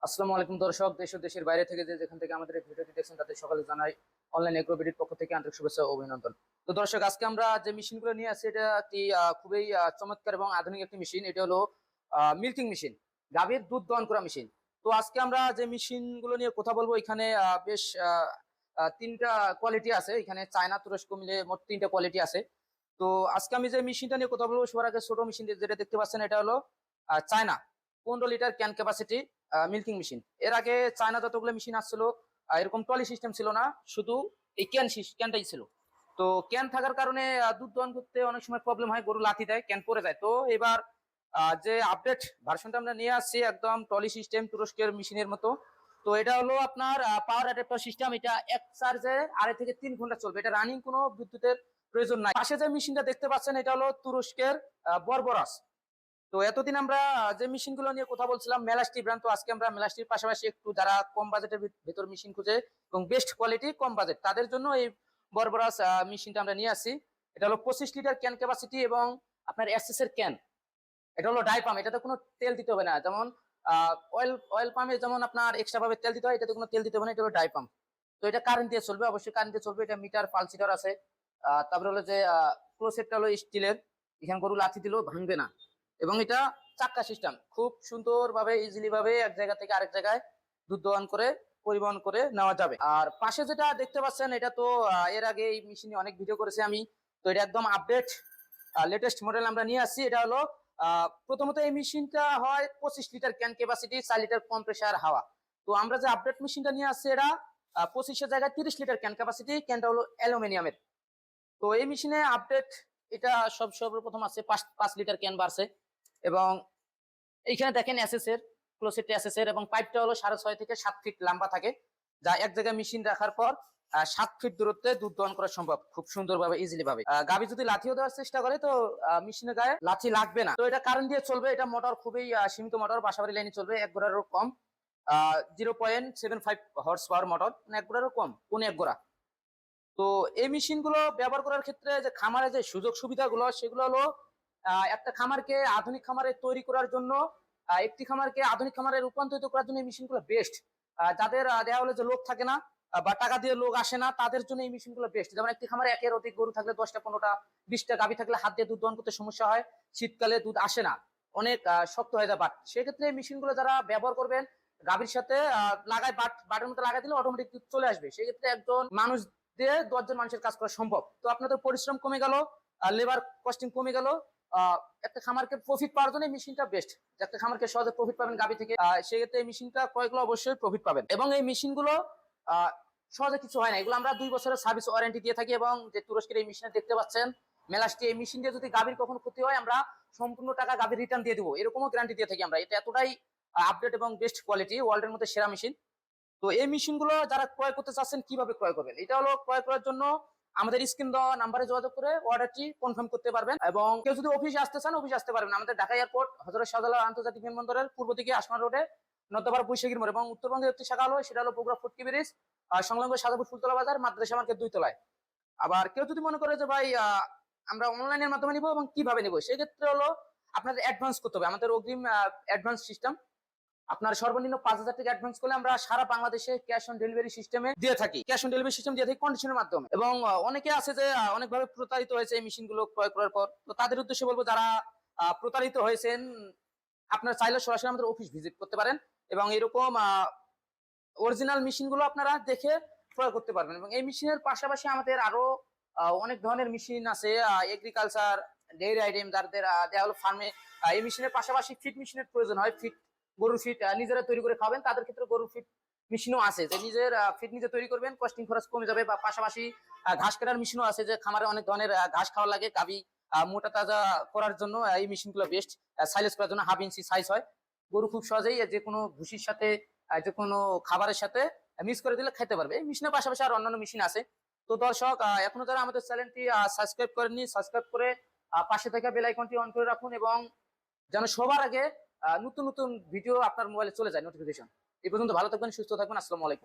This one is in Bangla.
আসসালামু আলাইকুম দর্শক, দেশ ও দেশের বাইরে থেকে যেখান থেকে আমাদের এই ভিডিওটি দেখছেন তাদের সকলে জানাই অনলাইন এগ্রোবিডির পক্ষ থেকে আন্তরিক শুভেচ্ছা ও অভিনন্দন। তো দর্শক, আজকে আমরা যে মেশিনগুলো নিয়ে আসছি এটা একটি খুবই চমৎকার এবং আধুনিক একটি মেশিন। এটা হলো মিল্কিং মেশিন, গাভীর দুধ দহন করা মেশিন। তো আজকে আমরা যে মেশিনগুলো নিয়ে কথা বলবো, এখানে বেশ তিনটা কোয়ালিটি আছে। এখানে চায়না তুরস্ক মিলে মোট তিনটা কোয়ালিটি আছে। তো আজকে আমি যে মেশিনটা নিয়ে কথা বলবো, সবার আগে ছোট মেশিন যেটা দেখতে পাচ্ছেন, এটা হলো China 15 litre can capacity milking machine. এর আগে চায়না যতগুলো মেশিন আসছিল এরকম ট্রলি সিস্টেম ছিল না, শুধু এই ক্যানটাই ছিল। তো ক্যান থাকার কারণে দুধ দহন করতে অনেক সময় প্রবলেম হয়, গরু লাথি দেয়, ক্যান পড়ে যায়। তো এবার যে আপডেট ভার্সনটা আমরা নিয়ে আসছি, একদম ট্রলি সিস্টেম তুরস্কের মেশিনের মতো। তো এটা হলো আপনার পাওয়ার অ্যাডাপ্টার সিস্টেম। এটা এক চার্জে 2.5 থেকে 3 ঘন্টা চলবে। এটা রানিং কোনো বিদ্যুতের প্রয়োজন নাই। পাশে যে মেশিনটা দেখতে পাচ্ছেন, এটা হলো তুরস্কের বর্বরাস। তো এতদিন আমরা যে মেশিন গুলো নিয়ে কথা বলছিলাম মেলাস্টি ব্র্যান্ড, তো আজকে আমরা মেলাস্টির পাশাপাশি একটু যারা কম বাজেটের ভেতর মেশিন খুঁজে এবং বেস্ট কোয়ালিটি কম বাজেট তাদের জন্য এই বর্বরাস মেশিনটা আমরা নিয়ে আসি। এটা হলো 25 লিটার ক্যান ক্যাপাসিটি এবং আপনার এসএস এর ক্যান। এটা হলো ডাই পাম্প, এটাতে কোনো তেল দিতে হবে না। যেমন অয়েল অয়েল পাম্পে যেমন আপনার এক্সট্রা ভাবে তেল দিতে হয়, এটাতে কোনো তেল দিতে হবে না। এটা হলো ডাই পাম্প। তো এটা কারেন্ট দিয়ে চলবে, অবশ্যই কারেন্ট দিয়ে চলবে। এটা মিটার পালসিটার আছে। তারপরে হলো যে ক্লোসেটটা হলো স্টিলের, এখানে গরু লাথি দিলেও ভাঙবে না। এবং এটা চাক্কা সিস্টেম, খুব সুন্দর ভাবে ইজিলি ভাবে এক জায়গা থেকে আরেক জায়গায় দুধ দহন করে পরিবহন করে নেওয়া যাবে। আর পাশে যেটা দেখতে পাচ্ছেন, এটা তো এর আগে এই মেশিনে অনেক ভিডিও করেছি আমি। তো এটা একদম আপডেট লেটেস্ট মডেল আমরা নিয়ে আসছি। এটা হলো প্রথমত এই মেশিনটা হয় 25 litre can capacity, 4 litre compressor হাওয়া। তো আমরা যে আপডেট মেশিনটা নিয়ে আসছি, এটা 25-এর জায়গায় 30 লিটার ক্যান ক্যাপাসিটি, ক্যানটা হলো অ্যালুমিনিয়ামের। তো এই মেশিনে আপডেট এটা সর্বপ্রথম আছে 5 লিটার ক্যান বাড়ছে। এবং এইখানে দেখেন এসএস এর ক্লোসেট এসএস এর, এবং পাইপটা হলো 6.5 থেকে 7 ফিট লম্বা থাকে, যা এক জায়গায় মেশিন রাখার পর 7 ফিট দূরত্বে দুধ দহন করা সম্ভব খুব সুন্দরভাবে ইজিলি ভাবে। গাভী যদি লাথিও দেওয়ার চেষ্টা করে, তো মেশিনের গায়ে লাথি লাগবে না। তো এটা কারেন্ট দিয়ে চলবে। এটা মোটর খুবই সীমিত মোটর, বাসাবাড়ি লাইনে চলবে। 1 গোড়ারও কম, 0.75 হর্স পাওয়ার মোটর, মানে 1 গোড়ারও কম, 1.25 গোড়া। তো এই মেশিন গুলো ব্যবহার করার ক্ষেত্রে যে খামারে যে সুযোগ সুবিধাগুলো, সেগুলো হলো একটা খামারকে আধুনিক খামারে তৈরি করার জন্য, একটি খামারকে আধুনিক খামারে রূপান্তরিত করার জন্য এই মেশিন গুলো বেস্ট। যাদের দেওয়া হলে যে লোক থাকে না বা টাকা দিয়ে লোক আসে না, তাদের জন্য এই মেশিন গুলো বেস্ট। যেমন একটি খামারে একের অধিক গরু থাকলে, 10টা 15টা 20টা গাভী থাকলে হাত দিয়ে দুধ দহন করতে সমস্যা হয়, শীতকালে দুধ আসে না, অনেক শক্ত হয়ে যায় বাট। সেক্ষেত্রে এই মেশিন গুলো যারা ব্যবহার করবেন, গাভীর সাথে লাগায় বাটের মতো লাগাই দিলে অটোমেটিক দুধ চলে আসবে। সেক্ষেত্রে একজন মানুষ দিয়ে 10 জন মানুষের কাজ করা সম্ভব। তো আপনাদের পরিশ্রম কমে গেল, লেবার কস্টিং কমে গেল। একটা খামারকে প্রফিট পাওয়ার জন্য এই মেশিনটা বেস্ট। একটা খামারকে সহজে প্রফিট পাবেন গাভী থেকে, সেক্ষেত্রে এই মেশিনটা ক্রয় করলে অবশ্যই প্রফিট পাবেন। এবং এই মেশিনগুলো সহজে কিছু হয় না, এগুলো আমরা 2 বছরের সার্ভিস ওয়ারেন্টি দিয়ে থাকি। এবং যে তুরস্কের এই মেশিনে দেখতে পাচ্ছেন মেলাস্টি, এই মেশিন দিয়ে যদি গাভীর কখনো ক্ষতি হয়, আমরা সম্পূর্ণ টাকা গাভীর রিটার্ন দিয়ে দিব, এরকমও গ্যারান্টি দিয়ে থাকি আমরা। এটা এতটাই আপডেট এবং বেস্ট কোয়ালিটি, ওয়ার্ল্ডের মধ্যে সেরা মেশিন। তো এই মেশিন গুলো যারা ক্রয় করতে চাচ্ছেন, কিভাবে ক্রয় করবেন, এটা হলো ক্রয় করার জন্য আমাদের স্ক্রিন দেওয়া নাম্বারে যোগাযোগ করে অর্ডারটি কনফার্ম করতে পারবেন। এবং কেউ যদি অফিসে আসতে চান, অফিসে আসতে পারবেন। আমাদের ঢাকা এয়ারপোর্ট হযরত শাহজালাল আন্তর্জাতিক বিমানবন্দরের পূর্ব দিকে আসমান রোডে নর্থপাড়া বৈশাখীর মোড়, এবং উত্তরবঙ্গের একটি শাখা হলো, সেটা হলো বগুড়া ফুটকি ব্রিজ সংলগ্ন সাজাপুর ফুলতলা বাজার, মাদ্রাসা মার্কেট 2 তলায়। আবার কেউ যদি মনে করে যে ভাই আমরা অনলাইনের মাধ্যমে নিবো এবং কিভাবে নিবো, সেক্ষেত্রে হলো আপনাদের অ্যাডভান্স করতে হবে। আমাদের অগ্রিম অ্যাডভান্স সিস্টেম, আপনার সর্বনিম্ন 5,000 টাকা অ্যাডভান্স করলে আমরা সারা বাংলাদেশে ক্যাশ অন ডেলিভারি সিস্টেমে দিয়ে থাকি, ক্যাশ অন ডেলিভারি সিস্টেম দিয়ে থাকি কন্ডিশনের মাধ্যমে। এবং অনেকে আছে যে অনেকভাবে প্রতারিত হয়েছে এই মেশিন গুলো ক্রয় করার পর। তো তাদের উদ্দেশ্যে বলবো, যারা প্রতারিত হয়েছেন, আপনারা চাইলে সরাসরি আমাদের অফিস ভিজিট করতে পারেন এবং এরকম অরিজিনাল মেশিন গুলো আপনারা দেখে ক্রয় করতে পারবেন। এবং এই মেশিনের পাশাপাশি আমাদের আরো অনেক ধরনের মেশিন আছে, এগ্রিকালচার, ডেইরি আইটেম, যাদের দেওয়া হলো ফার্মে। এই মেশিনের পাশাপাশি ফিট মেশিনের প্রয়োজন হয়, ফিট গরুর ফিট নিজেরা তৈরি করে খাবেন, তাদের ক্ষেত্রে গরুর ফিট মেশিনও আছে, যে নিজের ফিট নিজে তৈরি করবেন, কস্টিং খরচ কমে যাবে। বা পাশাপাশি ঘাস কাটার মেশিনও আছে, যে খামারে অনেক ধরনের ঘাস খাওয়া লাগে, গাভী মোটা তাজা করার জন্য এই মেশিনগুলো বেস্ট। সাইলেজ করার জন্য 1/2 ইঞ্চি সাইজ হয়, গরু খুব সহজেই যে কোনো ভুসির সাথে যে কোনো খাবারের সাথে মিক্স করে দিলে খেতে পারবে। এই মেশিনের পাশাপাশি আর অন্যান্য মেশিন আছে। তো দর্শক, এখনো যারা আমাদের চ্যানেলটি সাবস্ক্রাইব করেননি, সাবস্ক্রাইব করে পাশে থাকা বেল আইকনটি অন করে রাখুন, এবং যেন সবার আগে নতুন নতুন ভিডিও আপনার মোবাইলে চলে যায় নোটিফিকেশন। এই পর্যন্ত ভালো থাকবেন, সুস্থ থাকবেন। আসসালামু আলাইকুম।